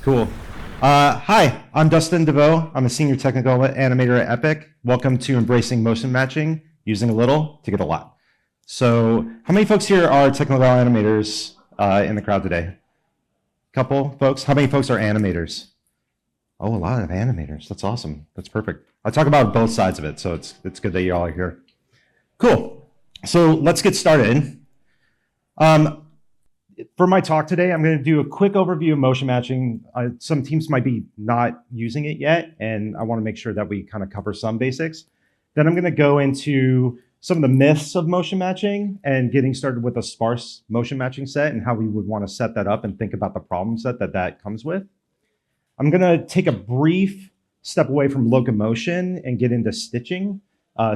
Cool. Hi, I'm Dustin DeVoe. I'm a senior technical animator at Epic. Welcome to Embracing Motion Matching, using a little to get a lot. So how many folks here are technical animators in the crowd today? Couple folks? How many folks are animators? Oh, a lot of animators. That's awesome. That's perfect. I talk about both sides of it, so it's good that you all are here. Cool. So let's get started. For my talk today, I'm going to do a quick overview of motion matching. Some teams might be not using it yet, and I want to make sure that we kind of cover some basics. Then I'm going to go into some of the myths of motion matching and getting started with a sparse motion matching set and how we would want to set that up and think about the problem set that comes with. I'm going to take a brief step away from locomotion and get into stitching.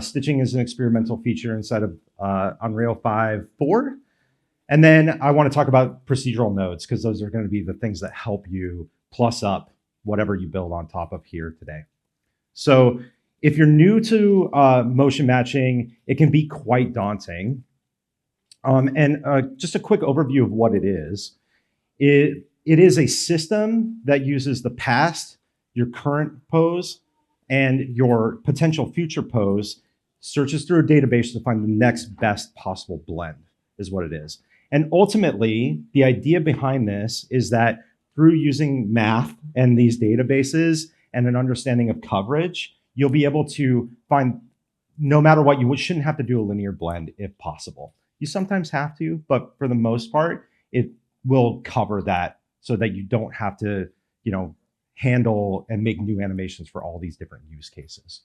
Stitching is an experimental feature inside of Unreal 5.4. And then I want to talk about procedural nodes because those are going to be the things that help you plus up whatever you build on top of here today. So if you're new to motion matching, it can be quite daunting. Just a quick overview of what it is. It is a system that uses the past, your current pose, and your potential future pose, searches through a database to find the next best possible blend, is what it is. And ultimately, the idea behind this is that through using math and these databases and an understanding of coverage, you'll be able to find, no matter what, you shouldn't have to do a linear blend if possible. You sometimes have to, but for the most part, it will cover that so that you don't have to, handle and make new animations for all these different use cases.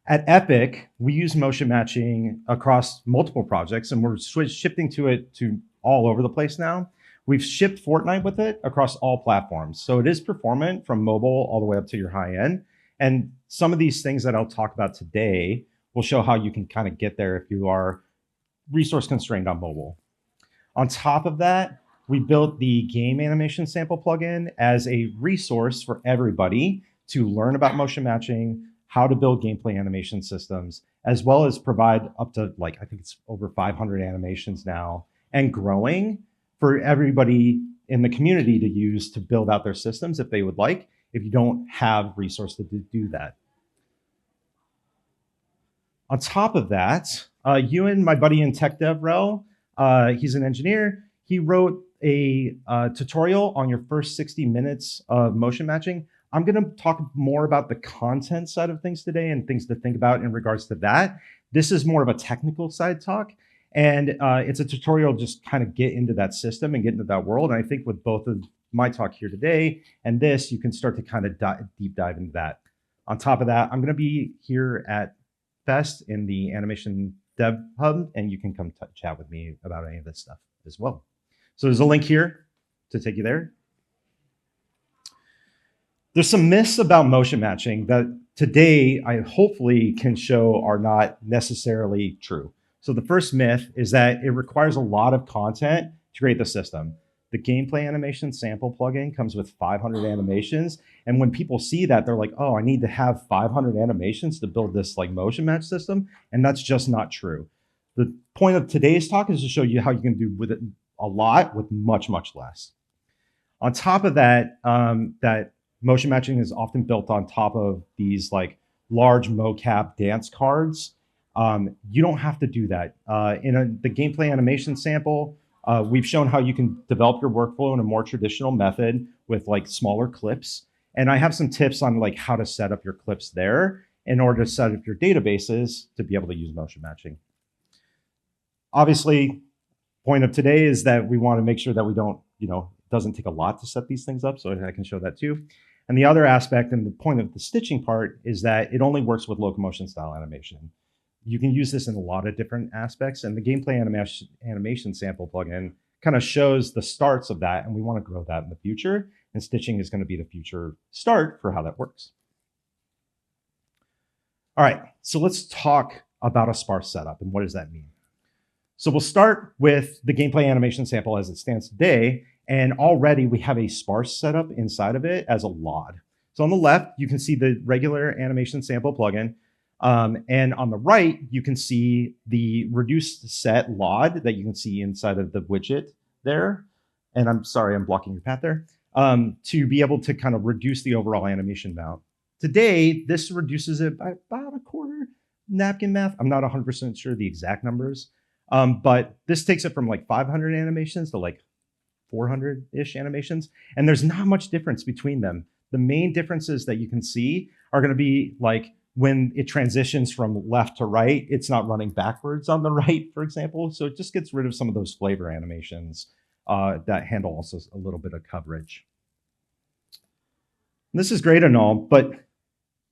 At Epic, we use motion matching across multiple projects, and we're shifting to it to all over the place now. We've shipped Fortnite with it across all platforms. So it is performant from mobile all the way up to your high end. And some of these things that I'll talk about today will show how you can kind of get there if you are resource constrained on mobile. On top of that, we built the game animation sample plugin as a resource for everybody to learn about motion matching, how to build gameplay animation systems, as well as provide up to I think it's over 500 animations now and growing for everybody in the community to use to build out their systems if they would like, if you don't have resources to do that. On top of that, Ewan, my buddy in Tech Dev Rel, he's an engineer. He wrote a tutorial on your first 60 minutes of motion matching. I'm going to talk more about the content side of things today and things to think about in regards to that. This is more of a technical side talk, and it's a tutorial just kind of get into that system and get into that world. And I think with both of my talk here today and this, you can start to kind of deep dive into that. On top of that, I'm going to be here at Fest in the Animation Dev Hub, and you can come chat with me about any of this stuff as well. So there's a link here to take you there. There's some myths about motion matching that today I hopefully can show are not necessarily true. So the first myth is that it requires a lot of content to create the system. The gameplay animation sample plugin comes with 500 animations. And when people see that, they're like, oh, I need to have 500 animations to build this motion match system. And that's just not true. The point of today's talk is to show you how you can do with it a lot with much, much less. On top of that, that motion matching is often built on top of these large mocap dance cards. You don't have to do that. The gameplay animation sample, we've shown how you can develop your workflow in a more traditional method with smaller clips. And I have some tips on how to set up your clips there in order to set up your databases to be able to use motion matching. Obviously, point of today is that we want to make sure that we don't, it doesn't take a lot to set these things up, so I can show that too. And the other aspect and the point of the stitching part is that it only works with locomotion style animation. You can use this in a lot of different aspects, and the gameplay animation sample plugin kind of shows the starts of that, and we want to grow that in the future, and stitching is going to be the future start for how that works. All right, so let's talk about a sparse setup, and what does that mean? So we'll start with the gameplay animation sample as it stands today, and already we have a sparse setup inside of it as a LOD. So on the left, you can see the regular animation sample plugin. And on the right, you can see the reduced set LOD that you can see inside of the widget there. And I'm sorry, I'm blocking your path there. to be able to kind of reduce the overall animation amount. Today, this reduces it by about a quarter. Napkin math, I'm not 100% sure the exact numbers, but this takes it from like 500 animations to like 400-ish animations, and there's not much difference between them. The main differences that you can see are going to be like when it transitions from left to right, it's not running backwards on the right, for example. So it just gets rid of some of those flavor animations that handle also a little bit of coverage. And this is great and all, but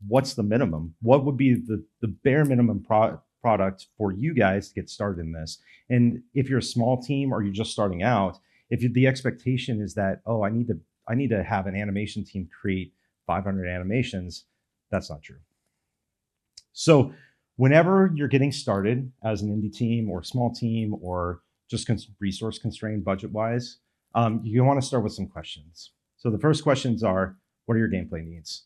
what's the minimum? What would be the bare minimum product for you guys to get started in this? And if you're a small team or you're just starting out, if the expectation is that, oh, I need to have an animation team create 500 animations, that's not true. So whenever you're getting started as an indie team or small team or just resource constrained budget wise, you want to start with some questions. So the first questions are, what are your gameplay needs?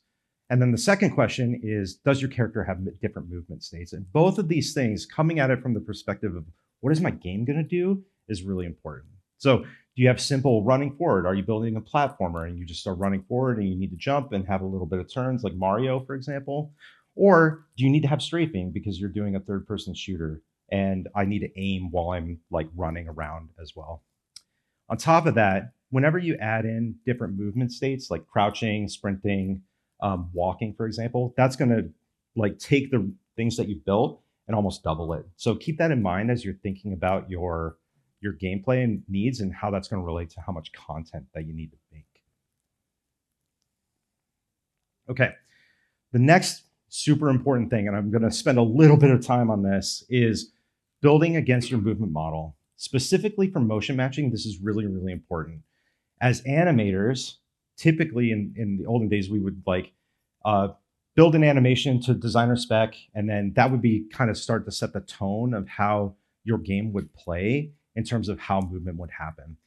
And then the second question is, does your character have different movement states? And both of these things, coming at it from the perspective of what is my game going to do, is really important. So do you have simple running forward? Are you building a platformer and you just start running forward and you need to jump and have a little bit of turns like Mario, for example? Or do you need to have strafing because you're doing a third-person shooter and I need to aim while I'm like running around as well? On top of that, whenever you add in different movement states like crouching, sprinting, walking, for example, that's going to like take the things that you've built and almost double it. So keep that in mind as you're thinking about your gameplay and needs and how that's going to relate to how much content that you need to make. Okay, the next super important thing, and I'm going to spend a little bit of time on this, is building against your movement model. Specifically for motion matching, this is really, really important. As animators, typically in the olden days, we would like build an animation to designer spec, and then that would be kind of start to set the tone of how your game would play in terms of how movement would happen.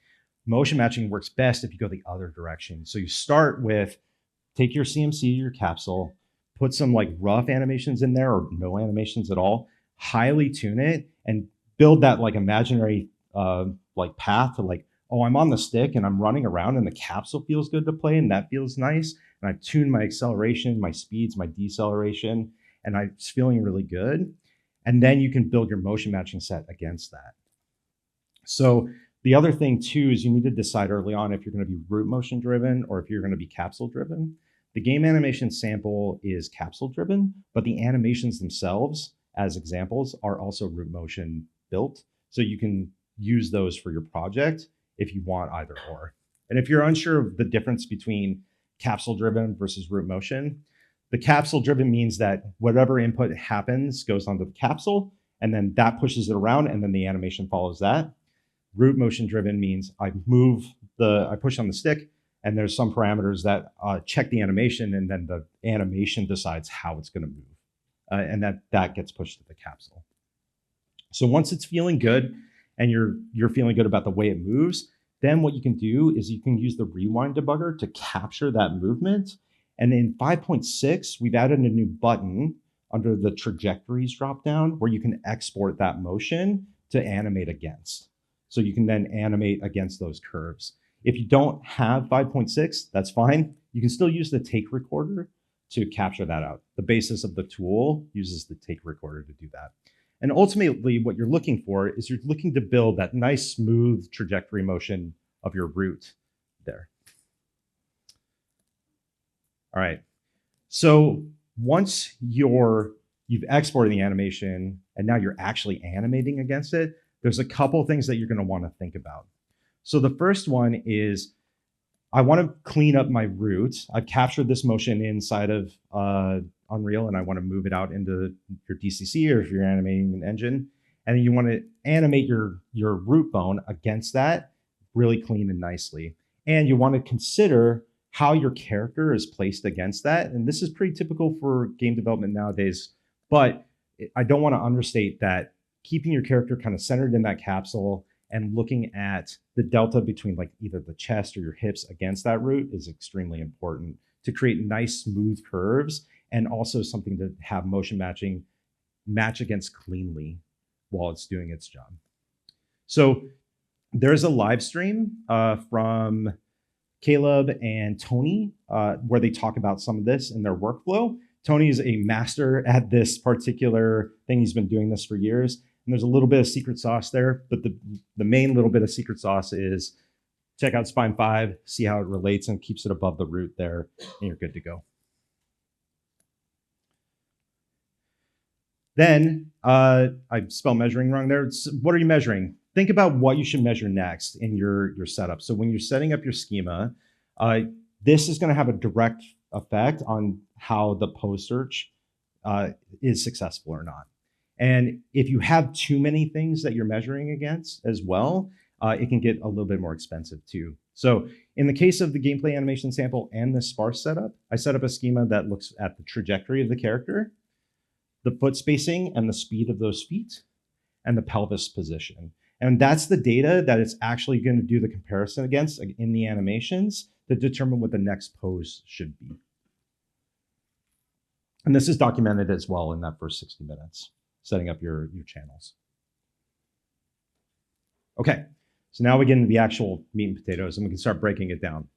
Motion matching works best if you go the other direction. So you start with, take your CMC, your capsule, put some like rough animations in there or no animations at all, highly tune it and build that like imaginary like path to like, oh, I'm on the stick and I'm running around and the capsule feels good to play and that feels nice. And I've tuned my acceleration, my speeds, my deceleration, and it's feeling really good. And then you can build your motion matching set against that. So the other thing too is you need to decide early on if you're going to be root motion driven or if you're going to be capsule driven. The game animation sample is capsule driven, but the animations themselves as examples are also root motion built. So you can use those for your project if you want either or. And if you're unsure of the difference between capsule driven versus root motion, the capsule driven means that whatever input happens goes onto the capsule and then that pushes it around and then the animation follows that. Root motion driven means I push on the stick and there's some parameters that check the animation and then the animation decides how it's going to move. And that gets pushed to the capsule. So once it's feeling good and you're feeling good about the way it moves, then what you can do is you can use the rewind debugger to capture that movement. And in 5.6, we've added a new button under the trajectories dropdown where you can export that motion to animate against. So you can then animate against those curves. If you don't have 5.6, that's fine. You can still use the take recorder to capture that out. The basis of the tool uses the take recorder to do that. And ultimately, what you're looking for is you're looking to build that nice, smooth trajectory motion of your root there. All right. So once you've exported the animation and now you're actually animating against it, there's a couple things that you're going to want to think about. So the first one is I want to clean up my root. I've captured this motion inside of Unreal and I want to move it out into your DCC or if you're animating an engine. And then you want to animate your root bone against that really clean and nicely. And you want to consider how your character is placed against that. And this is pretty typical for game development nowadays, but I don't want to understate that keeping your character kind of centered in that capsule and looking at the delta between like either the chest or your hips against that root is extremely important to create nice smooth curves and also something to have motion match against cleanly while it's doing its job. So there's a live stream from Caleb and Tony, where they talk about some of this in their workflow. Tony is a master at this particular thing. He's been doing this for years. And there's a little bit of secret sauce there, but the main little bit of secret sauce is check out Spine 5, see how it relates and keeps it above the root there, and you're good to go. Then, I spelled measuring wrong there. What are you measuring? Think about what you should measure next in your setup. So when you're setting up your schema, this is gonna have a direct effect on how the pose search is successful or not. And if you have too many things that you're measuring against as well, it can get a little bit more expensive too. So in the case of the gameplay animation sample and the sparse setup, I set up a schema that looks at the trajectory of the character, the foot spacing and the speed of those feet, and the pelvis position. And that's the data that it's actually going to do the comparison against in the animations to determine what the next pose should be. And this is documented as well in that first 60 minutes, setting up your channels. Okay, so now we get into the actual meat and potatoes and we can start breaking it down.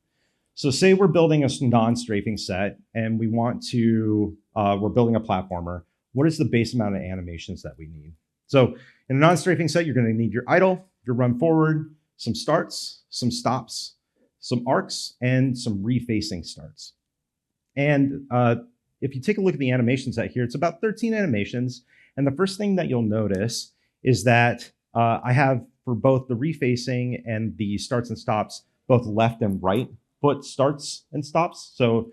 So say we're building a non-strafing set and we want to, we're building a platformer. What is the base amount of animations that we need? So in a non-strafing set, you're gonna need your idle, your run forward, some starts, some stops, some arcs, and some refacing starts. And if you take a look at the animation set here, it's about 13 animations. And the first thing that you'll notice is that I have for both the refacing and the starts and stops, both left and right foot starts and stops. So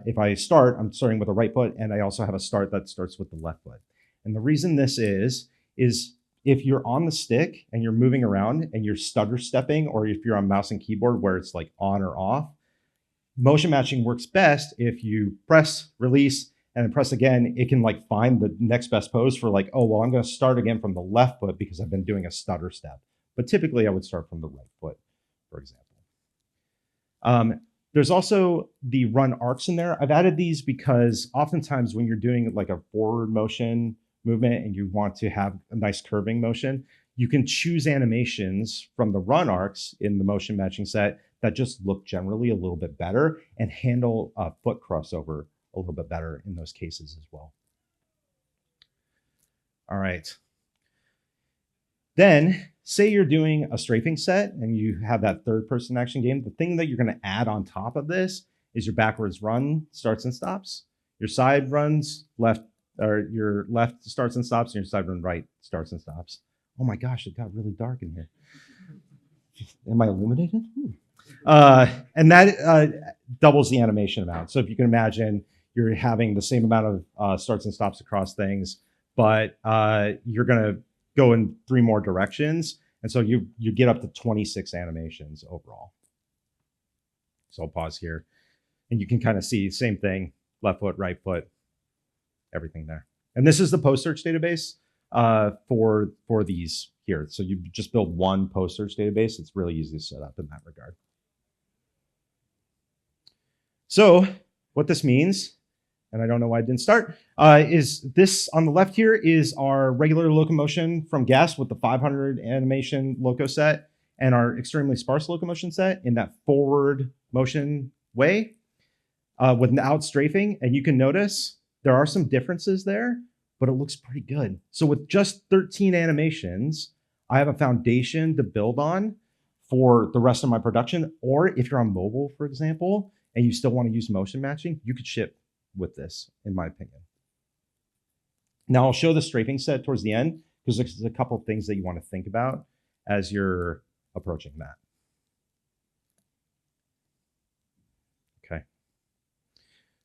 if I start, I'm starting with the right foot, and I also have a start that starts with the left foot. And the reason this is if you're on the stick and you're moving around and you're stutter stepping, or if you're on mouse and keyboard where it's like on or off, motion matching works best if you press, release, and then press again. It can like find the next best pose for like, oh, well, I'm going to start again from the left foot because I've been doing a stutter step. But typically I would start from the right foot, for example. There's also the run arcs in there. I've added these because oftentimes when you're doing like a forward motion movement and you want to have a nice curving motion, you can choose animations from the run arcs in the motion matching set that just look generally a little bit better and handle foot crossover a little bit better in those cases as well. All right. Then say you're doing a strafing set and you have that third person action game. The thing that you're going to add on top of this is your backwards run starts and stops, your side runs left, or your left starts and stops, and your side run right starts and stops. Oh my gosh, it got really dark in here. Am I illuminated? And that doubles the animation amount. So if you can imagine, you're having the same amount of starts and stops across things, but you're going to go in 3 more directions. And so you get up to 26 animations overall. So I'll pause here. And you can kind of see same thing, left foot, right foot, everything there. And this is the post search database for these here. So you just build one post search database. It's really easy to set up in that regard. So what this means, and I don't know why I didn't start, is this on the left here is our regular locomotion from GASP with the 500 animation loco set and our extremely sparse locomotion set in that forward motion way without strafing. And you can notice there are some differences there, but it looks pretty good. So with just 13 animations, I have a foundation to build on for the rest of my production. Or if you're on mobile, for example, and you still want to use motion matching, you could ship with this, in my opinion. Now I'll show the strafing set towards the end because there's a couple of things that you want to think about as you're approaching that. Okay.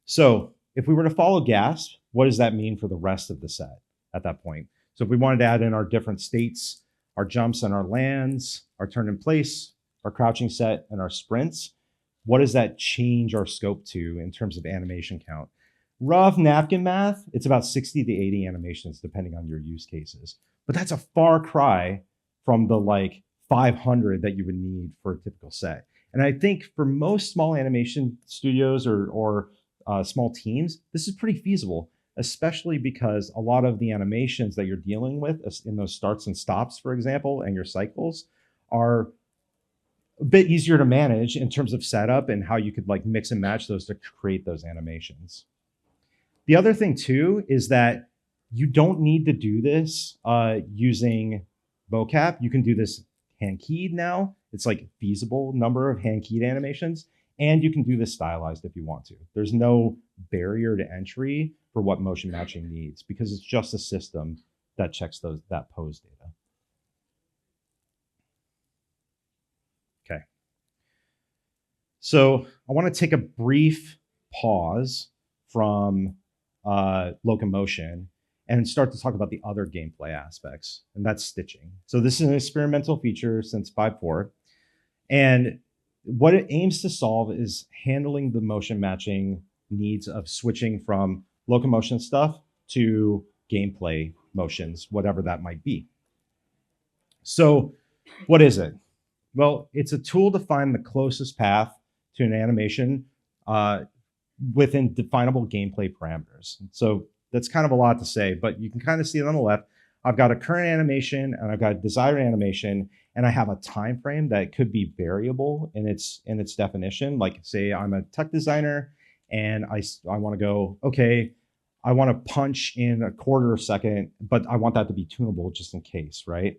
So if we were to follow GASP, what does that mean for the rest of the set at that point? So if we wanted to add in our different states, our jumps and our lands, our turn in place, our crouching set, and our sprints, what does that change our scope to in terms of animation count? Rough napkin math, it's about 60 to 80 animations depending on your use cases. But that's a far cry from the like 500 that you would need for a typical set. And I think for most small animation studios or small teams, this is pretty feasible, especially because a lot of the animations that you're dealing with in those starts and stops, for example, and your cycles are a bit easier to manage in terms of setup and how you could like mix and match those to create those animations. The other thing too is that you don't need to do this using mocap. You can do this hand keyed now. It's like feasible number of hand keyed animations, and you can do this stylized if you want to. There's no barrier to entry for what motion matching needs because it's just a system that checks that pose data. Okay. So I want to take a brief pause from locomotion and start to talk about the other gameplay aspects, and that's stitching. So this is an experimental feature since 5.4, and what it aims to solve is handling the motion matching needs of switching from locomotion stuff to gameplay motions, whatever that might be. So what is it? Well, it's a tool to find the closest path to an animation within definable gameplay parameters. So that's kind of a lot to say, but you can kind of see it on the left. I've got a current animation and I've got a desired animation, and I have a time frame that could be variable in its definition. Like say I'm a tech designer and I want to go, okay, I want to punch in a quarter second, but I want that to be tunable just in case, right?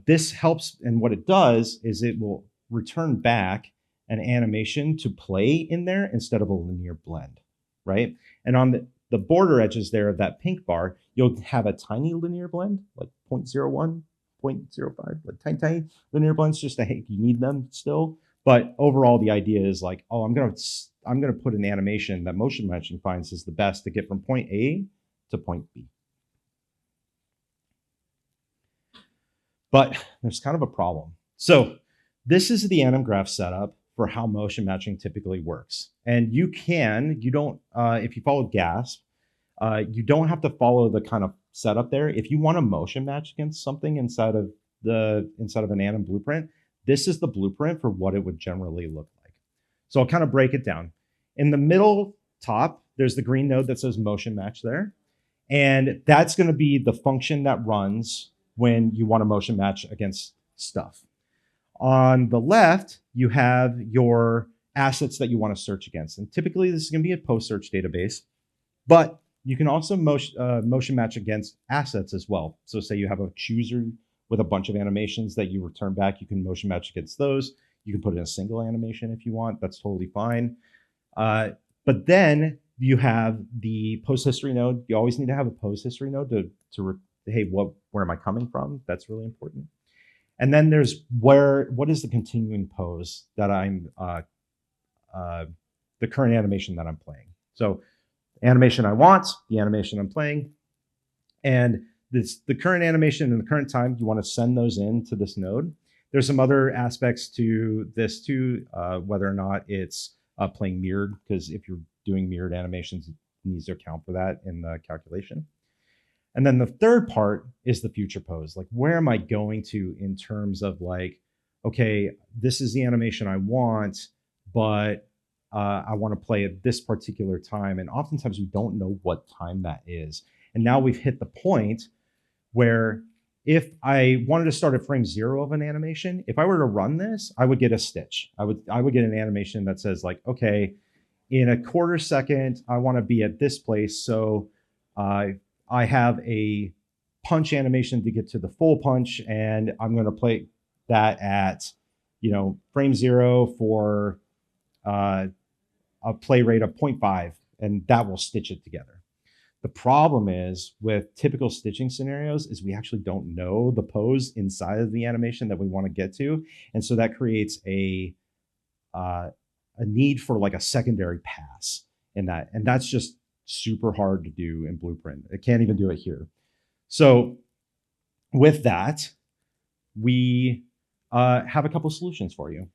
This helps, and what it does is it will return back an animation to play in there instead of a linear blend, right? And on the border edges there of that pink bar, you'll have a tiny linear blend, like 0.01, 0.05, like tiny linear blends, just to, hey, you need them still. But overall, the idea is like, oh, I'm gonna put an animation that motion matching finds is the best to get from point A to point B. But there's kind of a problem. So this is the anim graph setup for how motion matching typically works. And you don't, if you follow GASP, you don't have to follow the kind of setup there. If you want to motion match against something inside of an anim blueprint, this is the blueprint for what it would generally look like. So I'll kind of break it down. In the middle top, there's the green node that says motion match there. And that's going to be the function that runs when you want to motion match against stuff. On the left, you have your assets that you want to search against. And typically this is going to be a post search database, but you can also motion match against assets as well. So say you have a chooser with a bunch of animations that you return back, you can motion match against those. You can put in a single animation if you want, that's totally fine. But then you have the post history node. You always need to have a post history node to hey, where am I coming from? That's really important. And then there's what is the continuing pose that I'm, the current animation that I'm playing. So animation I want, the animation I'm playing, and the current animation and the current time, you want to send those in to this node. There's some other aspects to this too, whether or not it's playing mirrored, because if you're doing mirrored animations, it needs to account for that in the calculation. And then the third part is the future pose. Like, where am I going to in terms of like, okay, this is the animation I want, but I want to play at this particular time. And oftentimes we don't know what time that is. And now we've hit the point where if I wanted to start at frame 0 of an animation, if I were to run this, I would get a stitch. I would get an animation that says like, okay, in a quarter second, I want to be at this place. So I have a punch animation to get to the full punch, and I'm going to play that at, frame 0 for a play rate of 0.5, and that will stitch it together. The problem is with typical stitching scenarios is we actually don't know the pose inside of the animation that we want to get to, and so that creates a need for like a secondary pass in that, and that's just super hard to do in Blueprint. It can't even do it here. So with that, we have a couple solutions for you.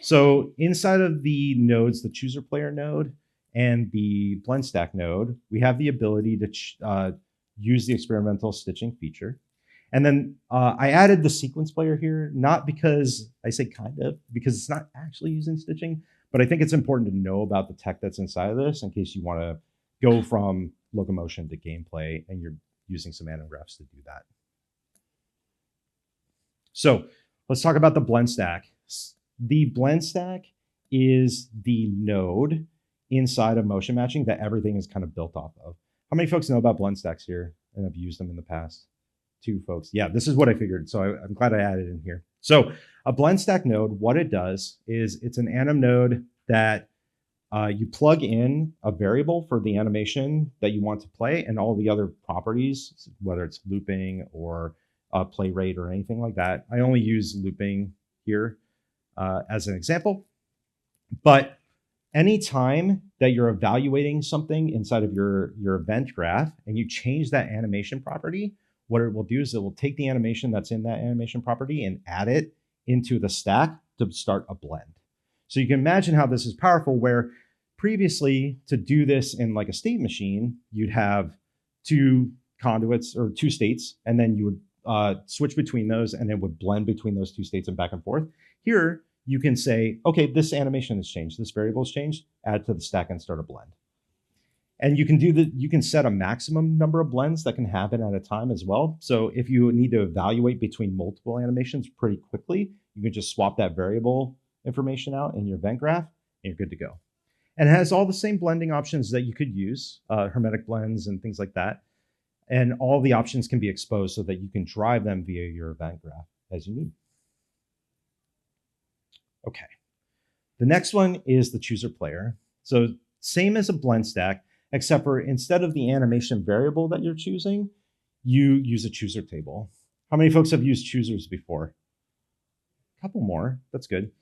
So inside of the nodes, the chooser player node and the blend stack node, we have the ability to use the experimental stitching feature. And then I added the sequence player here, not because I say kind of, because it's not actually using stitching, but I think it's important to know about the tech that's inside of this in case you want to go from locomotion to gameplay and you're using some anim graphs to do that. So let's talk about the blend stack. The blend stack is the node inside of motion matching that everything is kind of built off of. How many folks know about blend stacks here and have used them in the past? 2 folks. Yeah, this is what I figured. So I'm glad I added in here. So a blend stack node, what it does is it's an anim node that you plug in a variable for the animation that you want to play and all the other properties, whether it's looping or play rate or anything like that. I only use looping here as an example. But anytime that you're evaluating something inside of your event graph and you change that animation property, what it will do is it will take the animation that's in that animation property and add it into the stack to start a blend. So you can imagine how this is powerful, where previously to do this in like a state machine, you'd have 2 conduits or 2 states, and then you would switch between those and it would blend between those 2 states and back and forth. Here, you can say, okay, this animation has changed, this variable has changed, add to the stack and start a blend. And you can do that. You can set a maximum number of blends that can happen at a time as well. So if you need to evaluate between multiple animations pretty quickly, you can just swap that variable information out in your event graph and you're good to go. And it has all the same blending options that you could use, hermetic blends and things like that. And all the options can be exposed so that you can drive them via your event graph as you need. Okay. The next one is the chooser player. So same as a blend stack, except for instead of the animation variable that you're choosing, you use a chooser table. How many folks have used choosers before? A couple more. That's good.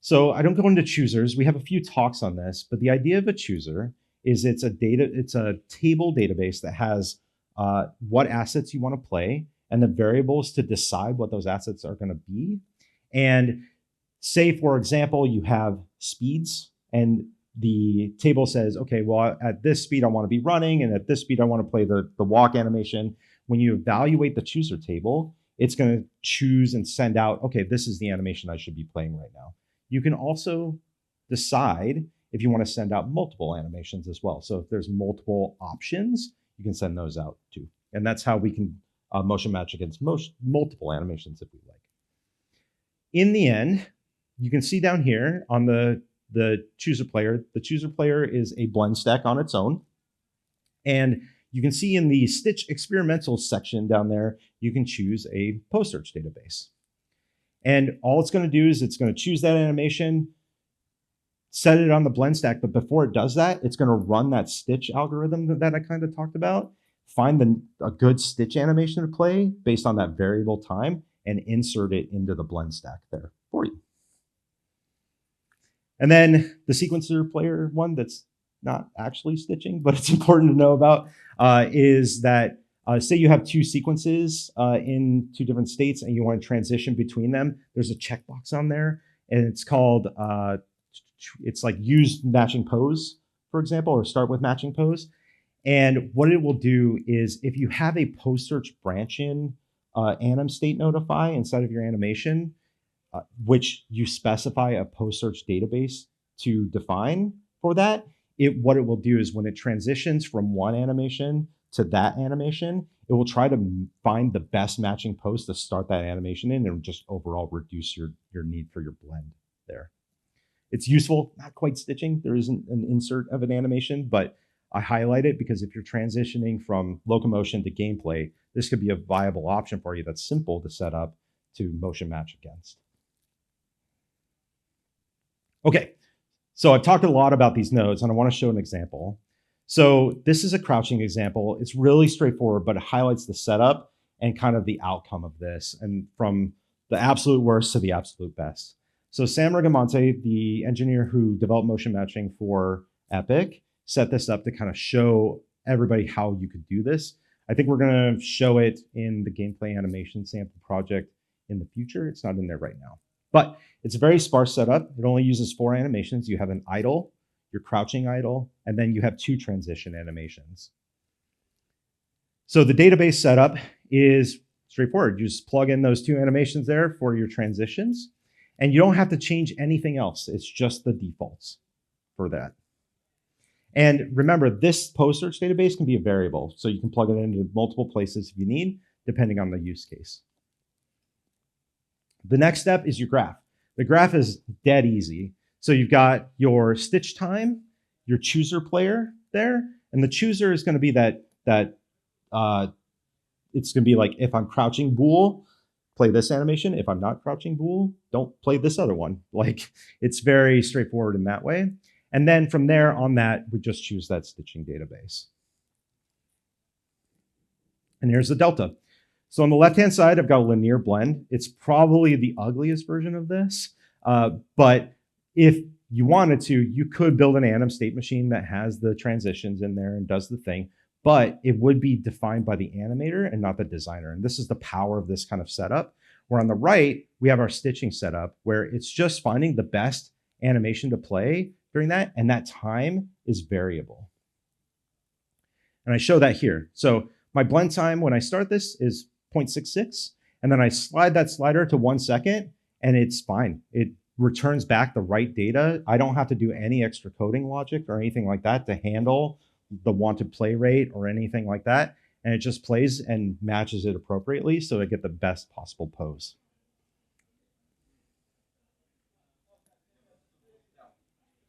So I don't go into choosers. We have a few talks on this, but the idea of a chooser is it's a table database that has what assets you want to play and the variables to decide what those assets are going to be. And say, for example, you have speeds and the table says, okay, well, at this speed, I want to be running, and at this speed, I want to play the walk animation. When you evaluate the chooser table, it's going to choose and send out, okay, this is the animation I should be playing right now. You can also decide if you want to send out multiple animations as well. So if there's multiple options, you can send those out too. And that's how we can motion match against multiple animations if we like. In the end, you can see down here on the chooser player. The chooser player is a blend stack on its own. And you can see in the Stitch experimental section down there, you can choose a post search database. And all it's going to do is it's going to choose that animation, set it on the blend stack. But before it does that, it's going to run that Stitch algorithm that I kind of talked about, find a good Stitch animation to play based on that variable time, and insert it into the blend stack there for you. And then the sequencer player one that's not actually stitching, but it's important to know about, is that say you have 2 sequences in 2 different states and you want to transition between them. There's a checkbox on there, and it's called, it's like use matching pose, for example, or start with matching pose. And what it will do is if you have a post search branch in anim state notify inside of your animation, which you specify a post search database to define for that, what it will do is when it transitions from one animation to that animation, it will try to find the best matching post to start that animation in and just overall reduce your need for your blend there. It's useful, not quite stitching. There isn't an insert of an animation, but I highlight it because if you're transitioning from locomotion to gameplay, this could be a viable option for you that's simple to set up to motion match against. Okay, so I've talked a lot about these nodes, and I want to show an example. So this is a crouching example. It's really straightforward, but it highlights the setup and kind of the outcome of this, and from the absolute worst to the absolute best. So Sam Rigamonte, the engineer who developed motion matching for Epic, set this up to kind of show everybody how you could do this. I think we're going to show it in the gameplay animation sample project in the future. It's not in there right now. But it's a very sparse setup. It only uses 4 animations. You have an idle, your crouching idle, and then you have 2 transition animations. So the database setup is straightforward. You just plug in those 2 animations there for your transitions, and you don't have to change anything else. It's just the defaults for that. And remember, this post search database can be a variable, so you can plug it into multiple places if you need, depending on the use case. The next step is your graph. The graph is dead easy. So you've got your stitch time, your chooser player there, and the chooser is going to be that it's going to be like, if I'm crouching bool, play this animation. If I'm not crouching bool, don't play this other one. Like, it's very straightforward in that way. And then from there on that, we just choose that stitching database. And here's the delta. So on the left-hand side, I've got a linear blend. It's probably the ugliest version of this. But if you wanted to, you could build an anim state machine that has the transitions in there and does the thing, but it would be defined by the animator and not the designer. And this is the power of this kind of setup, where on the right, we have our stitching setup, where it's just finding the best animation to play during that, and that time is variable. And I show that here. So my blend time when I start this is 0.66, and then I slide that slider to 1 second, and it's fine. It returns back the right data. I don't have to do any extra coding logic or anything like that to handle the wanted play rate or anything like that. And it just plays and matches it appropriately so I get the best possible pose.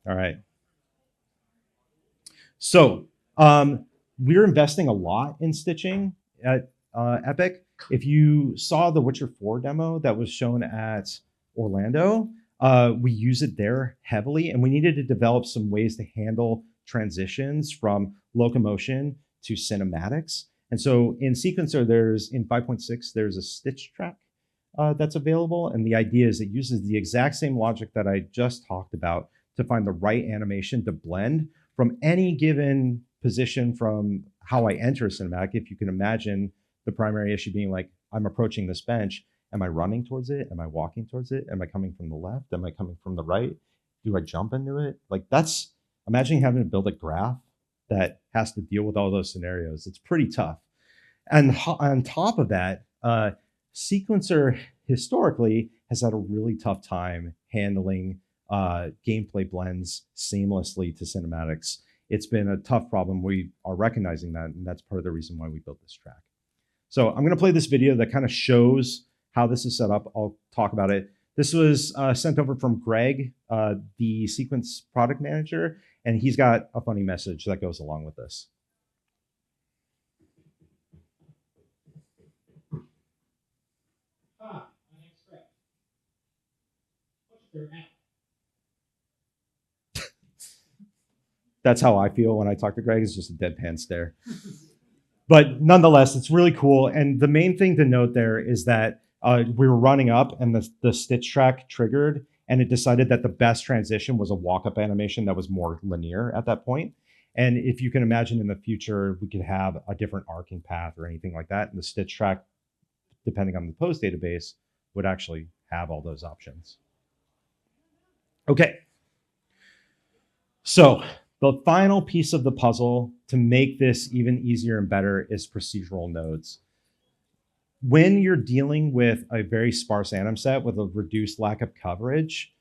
All right. So we're investing a lot in stitching at Epic. If you saw the Witcher 4 demo that was shown at Orlando, we use it there heavily, and we needed to develop some ways to handle transitions from locomotion to cinematics. And so in Sequencer, in 5.6, there's a stitch track that's available. And the idea is it uses the exact same logic that I just talked about to find the right animation to blend from any given position from how I enter a cinematic. If you can imagine the primary issue being like, I'm approaching this bench. Am I running towards it? Am I walking towards it? Am I coming from the left? Am I coming from the right? Do I jump into it? Like, that's, imagine having to build a graph that has to deal with all those scenarios. It's pretty tough. And on top of that, Sequencer historically has had a really tough time handling gameplay blends seamlessly to cinematics. It's been a tough problem. We are recognizing that, and that's part of the reason why we built this track. So I'm going to play this video that kind of shows how this is set up. I'll talk about it. This was sent over from Greg, the Sequence product manager, and he's got a funny message that goes along with this. My name's Greg. What's your app? That's how I feel when I talk to Greg. It's just a deadpan stare. But nonetheless, it's really cool. And the main thing to note there is that we were running up and the stitch track triggered, and it decided that the best transition was a walk-up animation that was more linear at that point. And if you can imagine in the future, we could have a different arcing path or anything like that. And the stitch track, depending on the pose database, would actually have all those options. Okay. So the final piece of the puzzle to make this even easier and better is procedural nodes. When you're dealing with a very sparse anim set with a reduced lack of coverage,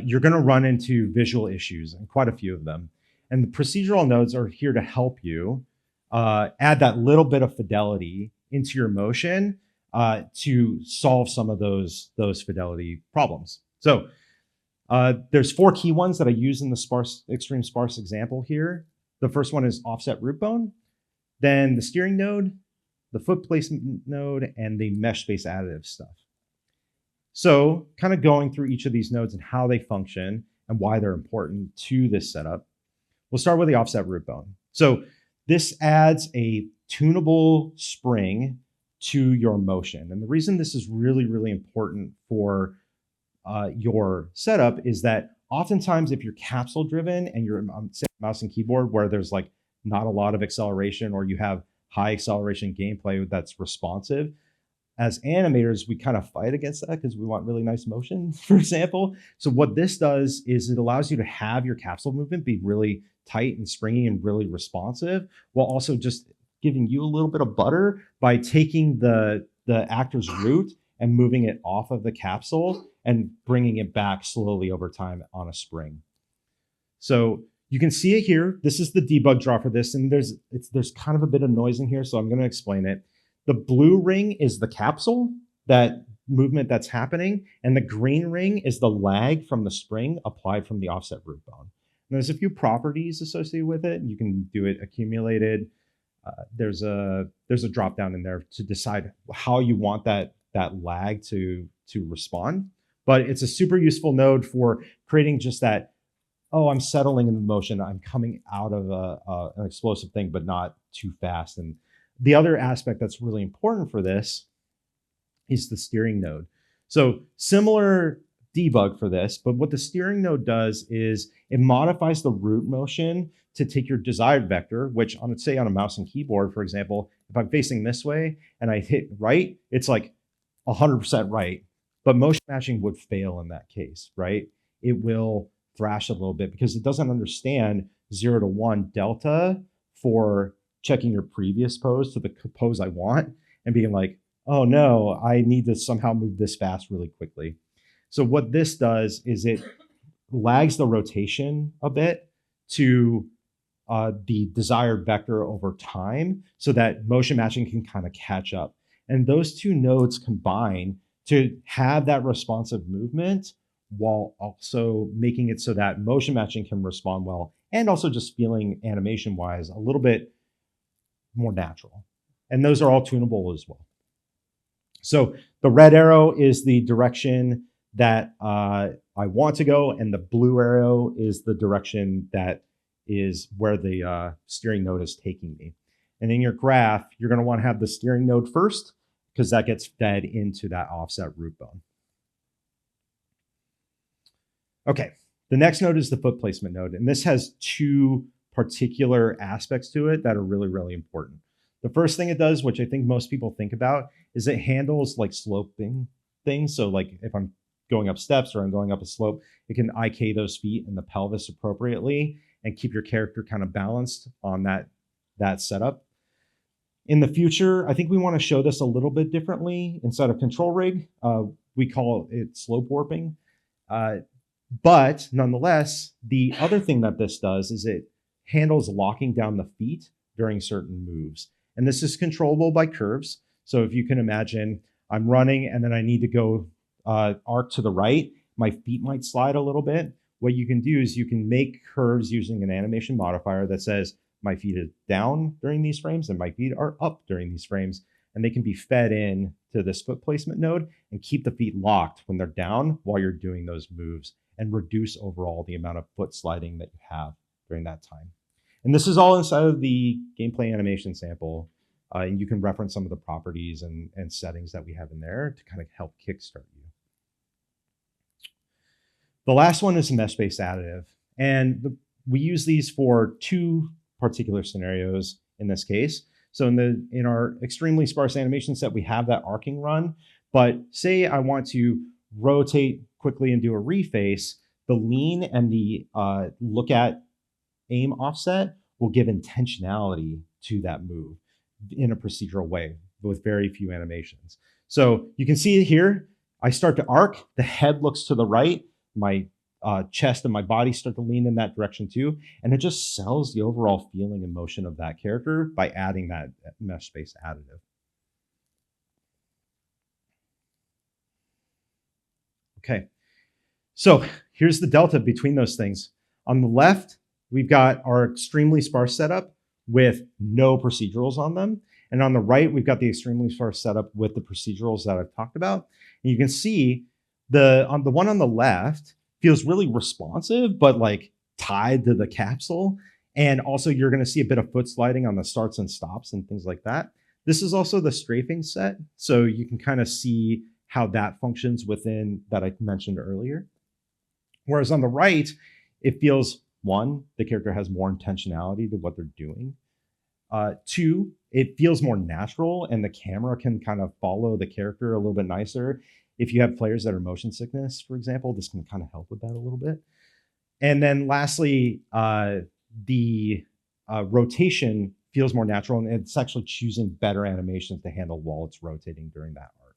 you're going to run into visual issues, and quite a few of them. And the procedural nodes are here to help you add that little bit of fidelity into your motion to solve some of those fidelity problems. So there's 4 key ones that I use in the extreme sparse example here. The first one is offset root bone, then the steering node, the foot placement node, and the mesh space additive stuff. So kind of going through each of these nodes and how they function and why they're important to this setup. We'll start with the offset root bone. So this adds a tunable spring to your motion. And the reason this is really, really important for your setup is that oftentimes if you're capsule driven and you're mouse and keyboard where there's like not a lot of acceleration, or you have high acceleration gameplay that's responsive, as animators, we kind of fight against that because we want really nice motion, for example. So what this does is it allows you to have your capsule movement be really tight and springy and really responsive, while also just giving you a little bit of butter by taking the actor's root and moving it off of the capsule and bringing it back slowly over time on a spring. So you can see it here. This is the debug draw for this, and there's kind of a bit of noise in here, so I'm going to explain it. The blue ring is the capsule. that movement that's happening. And the green ring is the lag from the spring applied from the offset root bone. And there's a few properties associated with it. You can do it accumulated. There's a drop down in there to decide how you want that lag to respond. But it's a super useful node for creating just that, oh, I'm settling in the motion. I'm coming out of an explosive thing, but not too fast. And the other aspect that's really important for this is the steering node. So similar debug for this, but what the steering node does is it modifies the root motion to take your desired vector, which on, say, on a mouse and keyboard, for example, if I'm facing this way and I hit right, it's like 100% right. But motion matching would fail in that case, right? It will thrash a little bit because it doesn't understand 0 to 1 delta for checking your previous pose to the pose I want and being like, oh no, I need to somehow move this fast really quickly. So what this does is it lags the rotation a bit to the desired vector over time so that motion matching can kind of catch up. And those two nodes combine to have that responsive movement while also making it so that motion matching can respond well and also just feeling animation wise a little bit more natural. And those are all tunable as well. So the red arrow is the direction that I want to go, and the blue arrow is the direction that is where the steering node is taking me. And in your graph, you're going to want to have the steering node first because that gets fed into that offset root bone. Okay, the next node is the foot placement node, and this has two particular aspects to it that are really, really important. The first thing it does, which I think most people think about, is it handles like sloping things. So like if I'm going up steps or I'm going up a slope, it can IK those feet and the pelvis appropriately and keep your character kind of balanced on that setup. In the future, I think we want to show this a little bit differently inside of control rig. We call it slope warping. But nonetheless, the other thing that this does is it handles locking down the feet during certain moves. And this is controllable by curves. So if you can imagine, I'm running and then I need to go arc to the right, my feet might slide a little bit. What you can do is you can make curves using an animation modifier that says my feet are down during these frames and my feet are up during these frames. And they can be fed in to this foot placement node and keep the feet locked when they're down while you're doing those moves and reduce overall the amount of foot sliding that you have during that time. And this is all inside of the gameplay animation sample. And you can reference some of the properties and settings that we have in there to kind of help kickstart you. The last one is mesh-based additive. And we use these for two particular scenarios in this case. So in our extremely sparse animation set, we have that arcing run. But say I want to rotate quickly and do a reface, the lean and the look at aim offset will give intentionality to that move in a procedural way with very few animations. So you can see here, I start to arc, the head looks to the right, my chest and my body start to lean in that direction too, and it just sells the overall feeling and motion of that character by adding that mesh-based additive. Okay, so here's the delta between those things. On the left, we've got our extremely sparse setup with no procedurals on them. And on the right, we've got the extremely sparse setup with the procedurals that I've talked about. And you can see the one on the left feels really responsive, but like tied to the capsule. And also you're going to see a bit of foot sliding on the starts and stops and things like that. This is also the strafing set. So you can kind of see how that functions within that I mentioned earlier. Whereas on the right, it feels, one, the character has more intentionality to what they're doing. Two, it feels more natural and the camera can kind of follow the character a little bit nicer. If you have players that are motion sickness, for example, this can kind of help with that a little bit. And then lastly, the rotation feels more natural and it's actually choosing better animations to handle while it's rotating during that arc.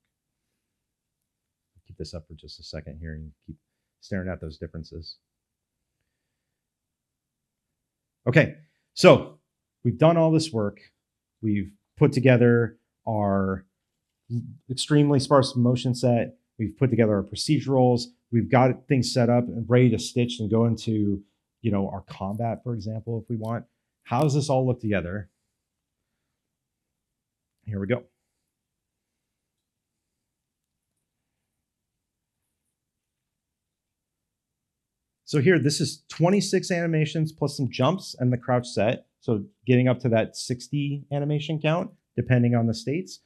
Keep this up for just a second here and keep staring at those differences. Okay, so we've done all this work. We've put together our extremely sparse motion set. We've put together our procedurals. We've got things set up and ready to stitch and go into, our combat, for example, if we want. How does this all look together? Here we go. So here, this is 26 animations plus some jumps and the crouch set. So getting up to that 60 animation count, depending on the states.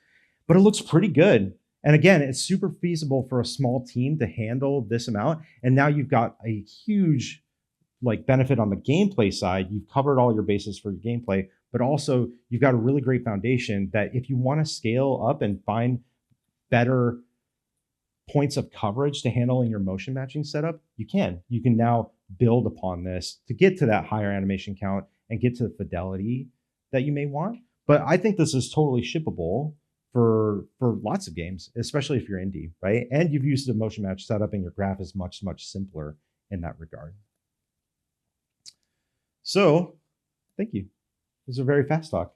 But it looks pretty good. And again, it's super feasible for a small team to handle this amount. And now you've got a huge benefit on the gameplay side. You've covered all your bases for your gameplay, but also you've got a really great foundation that if you want to scale up and find better points of coverage to handling your motion matching setup, you can now build upon this to get to that higher animation count and get to the fidelity that you may want. But I think this is totally shippable for lots of games, especially if you're indie, right? And you've used a motion match setup and your graph is much, much simpler in that regard. So thank you. This is a very fast talk.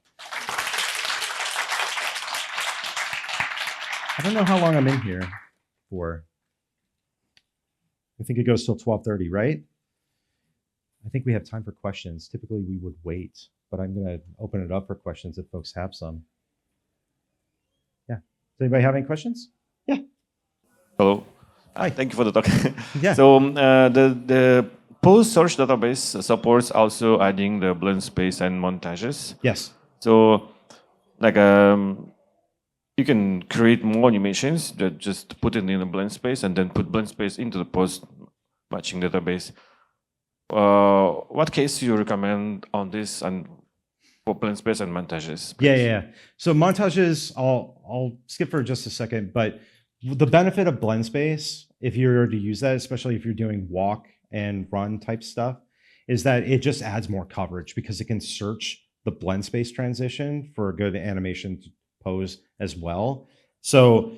I don't know how long I'm in here for. I think it goes till 12:30, right? I think we have time for questions. Typically we would wait, but I'm going to open it up for questions if folks have some. Yeah. Does anybody have any questions? Yeah. Hello. Hi. Thank you for the talk. Yeah. So the post search database supports also adding the blend space and montages. Yes. So you can create more animations that just put it in a blend space and then put blend space into the post matching database. What case do you recommend on this and for blend space and montages? Yeah. So montages, I'll skip for just a second, but the benefit of blend space, if you were to use that, especially if you're doing walk and run type stuff, is that it just adds more coverage because it can search the blend space transition for a good animation pose as well. So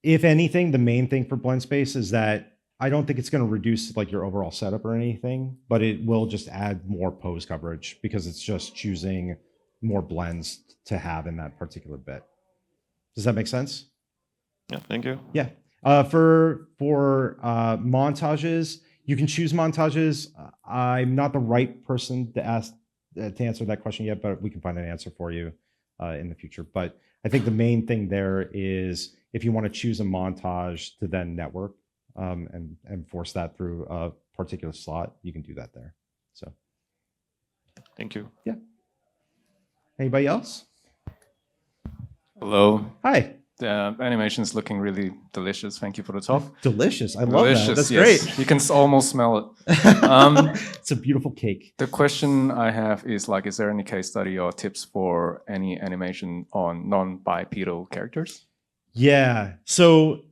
if anything, the main thing for blend space is that I don't think it's going to reduce your overall setup or anything, but it will just add more pose coverage because it's just choosing more blends to have in that particular bit. Does that make sense? Yeah, thank you. Yeah. For montages, you can choose montages. I'm not the right person to answer that question yet, but we can find an answer for you in the future. But I think the main thing there is if you want to choose a montage to then network and force that through a particular slot, you can do that there. So thank you. Yeah. Anybody else? Hello. Hi. The animation is looking really delicious. Thank you for the talk. Delicious. I love that. That's yes. great. You can almost smell it. It's a beautiful cake. The question I have is is there any case study or tips for any animation on non-bipedal characters? Yeah. So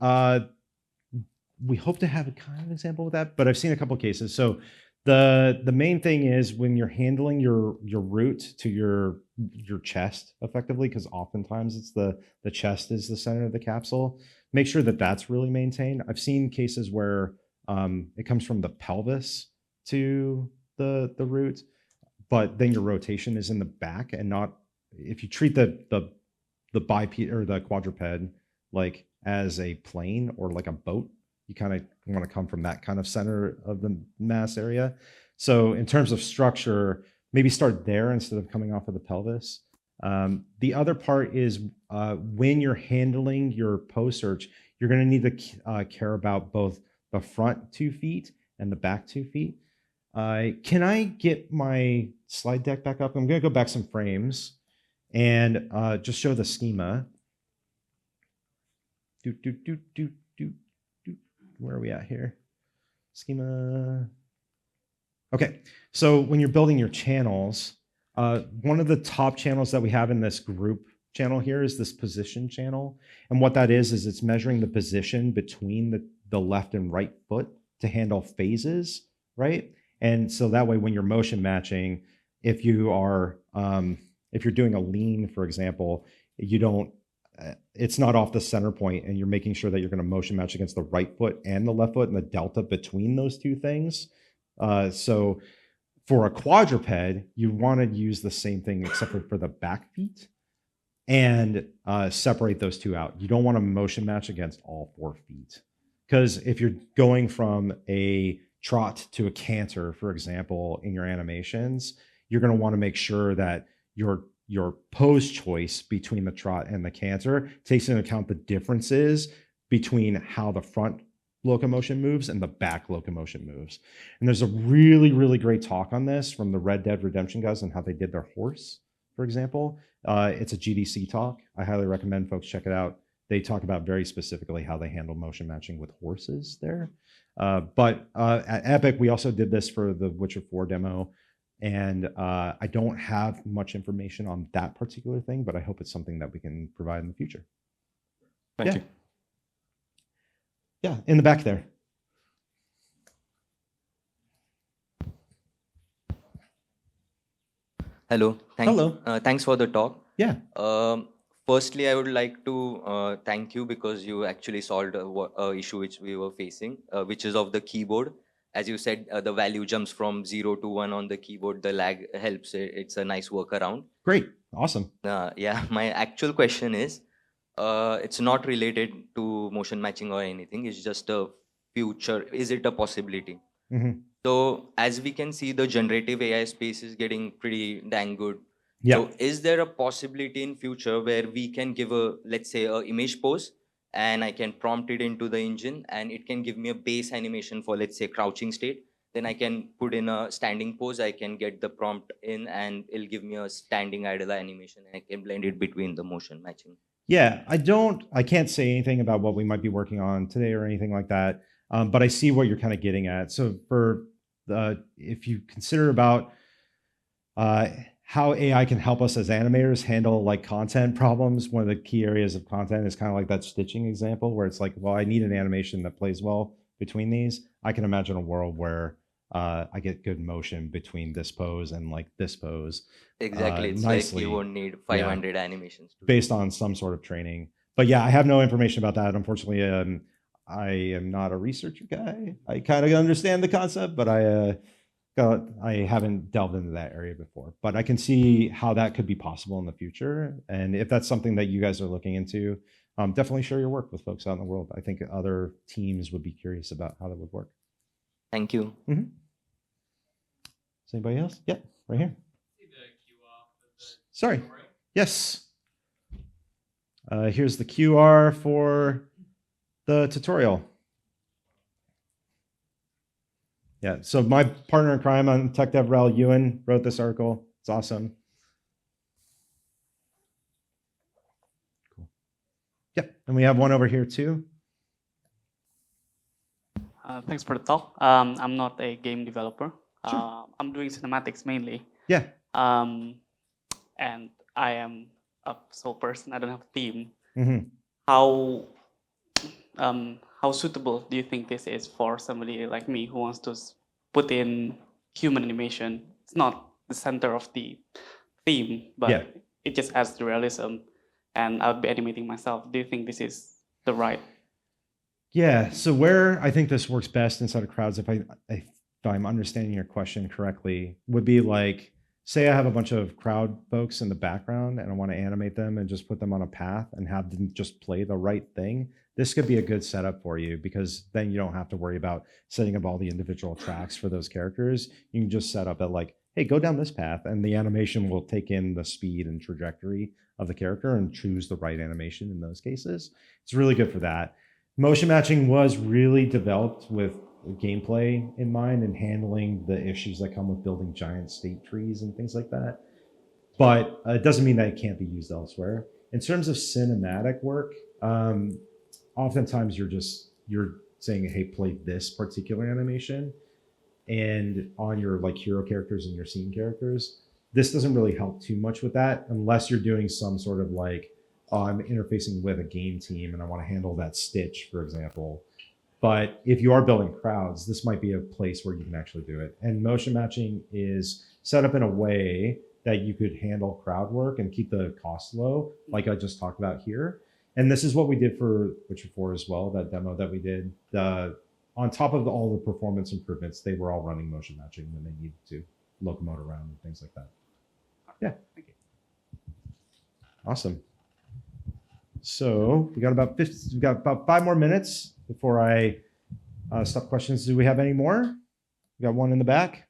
we hope to have a kind of example of that, but I've seen a couple of cases. So the main thing is when you're handling your root to your chest effectively, because oftentimes it's the chest is the center of the capsule, make sure that that's really maintained. I've seen cases where it comes from the pelvis to the root, but then your rotation is in the back and not, if you treat the biped or the quadruped as a plane or like a boat, you kind of want to come from that kind of center of the mass area. So in terms of structure, maybe start there instead of coming off of the pelvis. The other part is when you're handling your pose search, you're going to need to care about both the front 2 feet and the back 2 feet. Can I get my slide deck back up? I'm going to go back some frames and just show the schema. Where are we at here? Schema. Okay, so when you're building your channels, one of the top channels that we have in this group channel here is this position channel. And what that is it's measuring the position between the left and right foot to handle phases, right? And so that way, when you're motion matching, if you're doing a lean, for example, it's not off the center point and you're making sure that you're going to motion match against the right foot and the left foot and the delta between those two things. So for a quadruped, you want to use the same thing except for the back feet. and separate those two out. You don't want to motion match against all 4 feet. Because if you're going from a trot to a canter, for example, in your animations, you're going to want to make sure that your pose choice between the trot and the canter takes into account the differences between how the front locomotion moves and the back locomotion moves. And there's a really, really great talk on this from the Red Dead Redemption guys on how they did their horse, for example. It's a GDC talk. I highly recommend folks check it out. They talk about very specifically how they handle motion matching with horses there. But at Epic, we also did this for the Witcher 4 demo. And I don't have much information on that particular thing, but I hope it's something that we can provide in the future. Thank you. Yeah, in the back there. Hello. Hello. Thanks for the talk. Yeah. Firstly, I would like to thank you because you actually solved a issue which we were facing, which is of the keyboard. As you said, the value jumps from 0 to 1 on the keyboard. The lag helps. It's a nice workaround. Great. Awesome. Yeah, my actual question is, it's not related to motion matching or anything. It's just a future. Is it a possibility? Mm-hmm. So as we can see, the generative AI space is getting pretty dang good. Yeah. So is there a possibility in future where we can give a, let's say, a image pose, and I can prompt it into the engine and it can give me a base animation for, let's say, crouching state. Then I can put in a standing pose. I can get the prompt in and it'll give me a standing idle animation, and I can blend it between the motion matching. Yeah, I can't say anything about what we might be working on today or anything like that. But I see what you're kind of getting at. So if you consider about how AI can help us as animators handle like content problems, one of the key areas of content is kind of like that stitching example where it's like, well, I need an animation that plays well between these. I can imagine a world where I get good motion between this pose and like this pose. Exactly. It's nicely. like you won't need 500 animations. Based on some sort of training. But yeah, I have no information about that. Unfortunately, I am not a researcher guy. I kind of understand the concept, but I haven't delved into that area before. But I can see how that could be possible in the future. And if that's something that you guys are looking into, definitely share your work with folks out in the world. I think other teams would be curious about how that would work. Thank you. Mm-hmm. Is anybody else? Yeah, right here. Sorry. Yes. Here's the QR for the tutorial. Yeah, so my partner in crime on Tech Dev, Rel Ewan, wrote this article. It's awesome. Cool. Yep, and we have one over here too. Thanks for the talk. I'm not a game developer. Sure. I'm doing cinematics mainly. Yeah. And I am a sole person. I don't have a team. Mm-hmm. How suitable do you think this is for somebody like me who wants to put in human animation? It's not the center of the theme, but it just adds to realism, and I'll be animating myself. Do you think this is the right? Yeah, so where I think this works best inside of crowds, if I'm understanding your question correctly, would be like, say I have a bunch of crowd folks in the background and I want to animate them and just put them on a path and have them just play the right thing. This could be a good setup for you because then you don't have to worry about setting up all the individual tracks for those characters. You can just set up at like, hey, go down this path, and the animation will take in the speed and trajectory of the character and choose the right animation in those cases. It's really good for that. Motion matching was really developed with gameplay in mind and handling the issues that come with building giant state trees and things like that. But it doesn't mean that it can't be used elsewhere. In terms of cinematic work, oftentimes you're saying, hey, play this particular animation, and on your like hero characters and your scene characters, this doesn't really help too much with that unless you're doing some sort of like, oh, I'm interfacing with a game team and I want to handle that stitch, for example. But if you are building crowds, this might be a place where you can actually do it. And motion matching is set up in a way that you could handle crowd work and keep the cost low, like I just talked about here. And this is what we did for Witcher 4 as well, that demo that we did. On top of all the performance improvements, they were all running motion matching when they needed to locomote around and things like that. Yeah. Thank you. Awesome. So we got about 5 more minutes before I stop questions. Do we have any more? We got one in the back.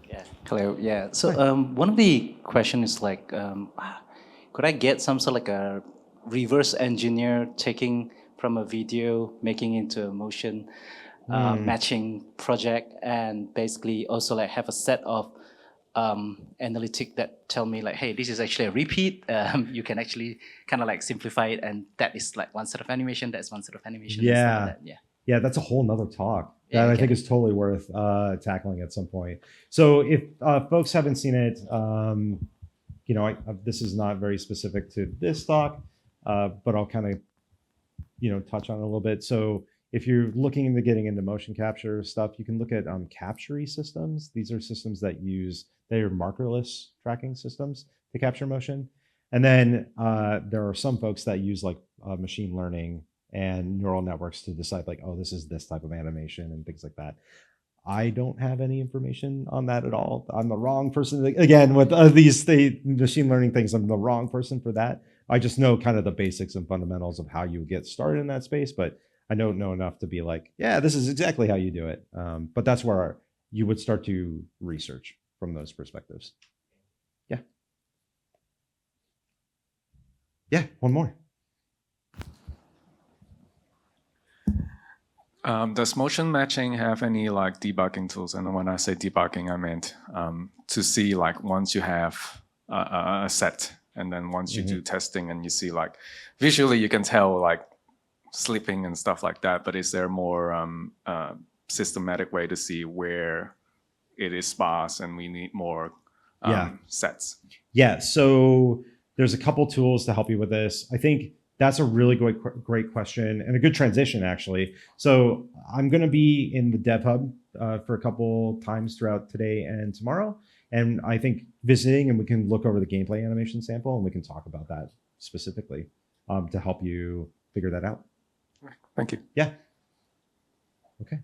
Yeah. Hello. Yeah. So one of the questions is like, could I get some sort of like a reverse engineer taking from a video, making into a motion matching project, and basically also like have a set of analytic that tell me like, hey, this is actually a repeat. You can actually kind of like simplify it, and that is like one set of animation. That's one set of animation. and stuff like that. Yeah. Yeah, that's a whole nother talk Yeah, that I okay. think is totally worth tackling at some point. So if folks haven't seen it, you know, this is not very specific to this talk, but I'll kind of, you know, touch on it a little bit. So if you're looking into getting into motion capture stuff, you can look at capture systems. These are systems that they're markerless tracking systems to capture motion. And then there are some folks that use like machine learning and neural networks to decide like, oh, this is this type of animation and things like that. I don't have any information on that at all. I'm the wrong person. Again, with these machine learning things, I'm the wrong person for that. I just know kind of the basics and fundamentals of how you get started in that space, but I don't know enough to be like, yeah, this is exactly how you do it. But that's where you would start to research from those perspectives. Yeah. Yeah, one more. Does motion matching have any like debugging tools? And when I say debugging, I meant to see like once you have a set, and then once you do testing and you see like visually you can tell like slipping and stuff like that. But is there more systematic way to see where it is sparse and we need more sets? Yeah. So there's a couple tools to help you with this. I think that's a really great question and a good transition, actually. So I'm going to be in the Dev Hub for a couple times throughout today and tomorrow. And I think visiting, and we can look over the gameplay animation sample and we can talk about that specifically to help you figure that out. Thank you. Yeah. Okay.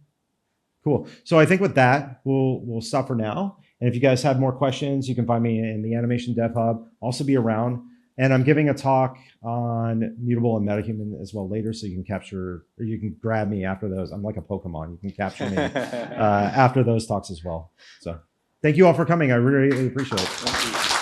Cool. So I think with that, we'll stop for now. And if you guys have more questions, you can find me in the Animation Dev Hub. I'll also be around. And I'm giving a talk on mutable and metahuman as well later, so you can capture, or you can grab me after those. I'm like a Pokemon. You can capture me after those talks as well. So thank you all for coming. I really appreciate it. Thank you.